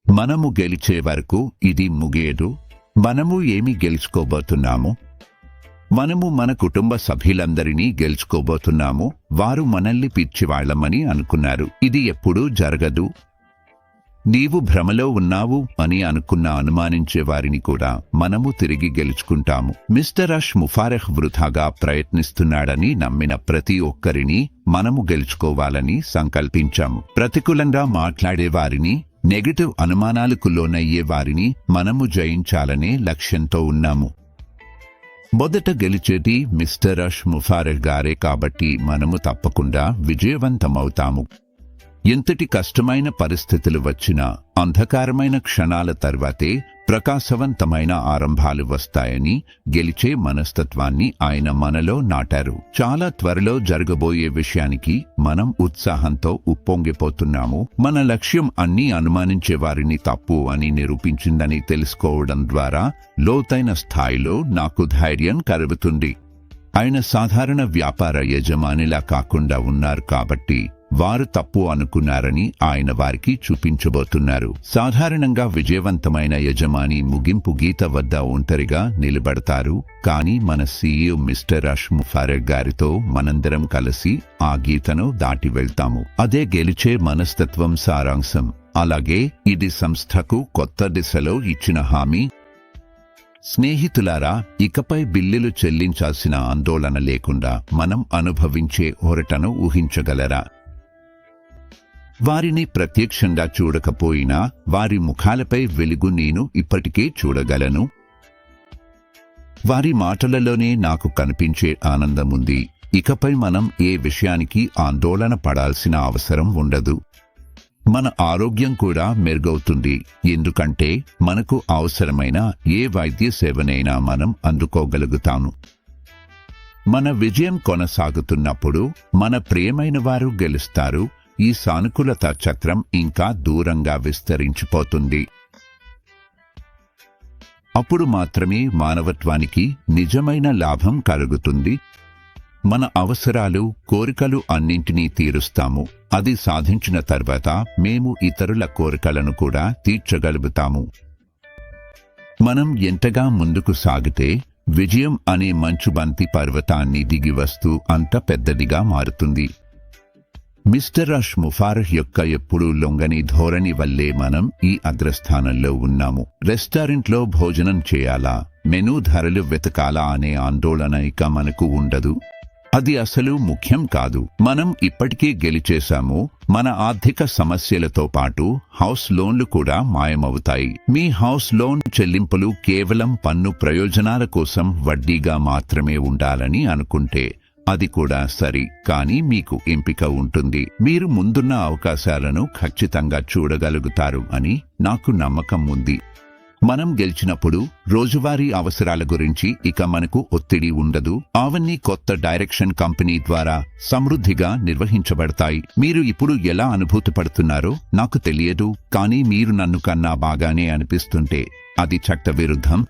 మనము గెలిచే వరకు ఇది ముగియదు. మనము ఏమి గెలుచుకోబోతున్నాము? మనము మన కుటుంబ సభ్యులందరినీ గెలుచుకోబోతున్నాము. వారు మనల్ని పిచ్చివాళ్లమని అనుకున్నారు. ఇది ఎప్పుడూ జరగదు. నీవు భ్రమలో ఉన్నావు అని అనుమానించే వారిని కూడా మనము తిరిగి గెలుచుకుంటాము. మిస్టర్ అష్ ముఫారహ్ వృథాగా ప్రయత్నిస్తున్నాడని నమ్మిన ప్రతి ఒక్కరిని మనము గెలుచుకోవాలని సంకల్పించాము. ప్రతికూలంగా మాట్లాడే వారిని, నెగటివ్ అనుమానాలకు లోనయ్యే వారిని మనము జయించాలనే లక్ష్యంతో ఉన్నాము. మొదట గెలిచేది మిస్టర్ అష్ ముఫారహ్ గారే కాబట్టి మనము తప్పకుండా విజయవంతమవుతాము. ఎంతటి కష్టమైన పరిస్థితులు వచ్చినా అంధకారమైన క్షణాల తర్వాతే ప్రకాశవంతమైన ఆరంభాలు వస్తాయని గెలిచే మనస్తత్వాన్ని ఆయన మనలో నాటారు. చాలా త్వరలో జరగబోయే విషయానికి మనం ఉత్సాహంతో ఉప్పొంగిపోతున్నాము. మన లక్ష్యం అన్నీ అనుమానించే వారిని తప్పు అని నిరూపించిందని తెలుసుకోవడం ద్వారా లోతైన స్థాయిలో నాకు ధైర్యం కలుగుతుంది. ఆయన సాధారణ వ్యాపార యజమానిలా కాకుండా ఉన్నారు కాబట్టి వారు తప్పు అనుకున్నారని ఆయన వారికి చూపించబోతున్నారు. సాధారణంగా విజయవంతమైన యజమాని ముగింపు గీత వద్ద ఒంటరిగా నిలబడతారు. కానీ మన సీఈఓ మిస్టర్ అష్ ముఫారహ్ గారితో మనందరం కలిసి ఆ గీతను దాటి వెళ్తాము. అదే గెలిచే మనస్తత్వం సారాంశం. అలాగే ఇది సంస్థకు కొత్త దిశలో ఇచ్చిన హామీ. స్నేహితులారా, ఇకపై బిల్లులు చెల్లించాల్సిన ఆందోళన లేకుండా మనం అనుభవించే ఊరటను ఊహించగలరా? వారిని ప్రత్యక్షంగా చూడకపోయినా వారి ముఖాలపై వెలుగు నేను ఇప్పటికే చూడగలను. వారి మాటలలోనే నాకు కనిపించే ఆనందముంది. ఇకపై మనం ఏ విషయానికి ఆందోళన పడాల్సిన అవసరం ఉండదు. మన ఆరోగ్యం కూడా మెరుగవుతుంది. ఎందుకంటే మనకు అవసరమైన ఏ వైద్య సేవనైనా మనం అందుకోగలుగుతాము. మన విజయం కొనసాగుతున్నప్పుడు మన ప్రియమైన వారు గెలుస్తారు. ఈ సానుకూలత చక్రం ఇంకా దూరంగా విస్తరించిపోతుంది. అప్పుడు మాత్రమే మానవత్వానికి నిజమైన లాభం కలుగుతుంది. మన అవసరాలు, కోరికలు అన్నింటినీ తీరుస్తాము. అది సాధించిన తర్వాత మేము ఇతరుల కోరికలను కూడా తీర్చగలుగుతాము. మనం ఎంతగా ముందుకు సాగితే విజయం అనే మంచుబంతి పర్వతాన్ని దిగివస్తూ అంత పెద్దదిగా మారుతుంది. మిస్టర్ అష్ ముఫారహ్ యొక్క ఎప్పుడూ లొంగని ధోరణి వల్లే మనం ఈ అగ్రస్థానంలో ఉన్నాము. రెస్టారెంట్లో భోజనం చేయాలా, మెనూ ధరలు వెతకాలా అనే ఆందోళన ఇక మనకు ఉండదు. అది అసలు ముఖ్యం కాదు. మనం ఇప్పటికే గెలిచేశాము. మన ఆర్థిక సమస్యలతో పాటు హౌస్ లోన్లు కూడా మాయమవుతాయి. మీ హౌస్ లోన్ చెల్లింపులు కేవలం పన్ను ప్రయోజనాల కోసం వడ్డీగా మాత్రమే ఉండాలని అనుకుంటే అది కూడా సరి. కానీ మీకు ఎంపిక ఉంటుంది. మీరు ముందున్న అవకాశాలను ఖచ్చితంగా చూడగలుగుతారు అని నాకు నమ్మకం ఉంది. మనం గెలిచినప్పుడు రోజువారీ అవసరాల గురించి ఇక మనకు ఒత్తిడి ఉండదు. అవన్నీ కొత్త డైరెక్షన్ కంపెనీ ద్వారా సమృద్ధిగా నిర్వహించబడతాయి. మీరు ఇప్పుడు ఎలా అనుభూతి పడుతున్నారో నాకు తెలియదు. కానీ మీరు నన్ను కన్నా బాగానే అనిపిస్తుంటే అది చట్ట విరుద్ధం.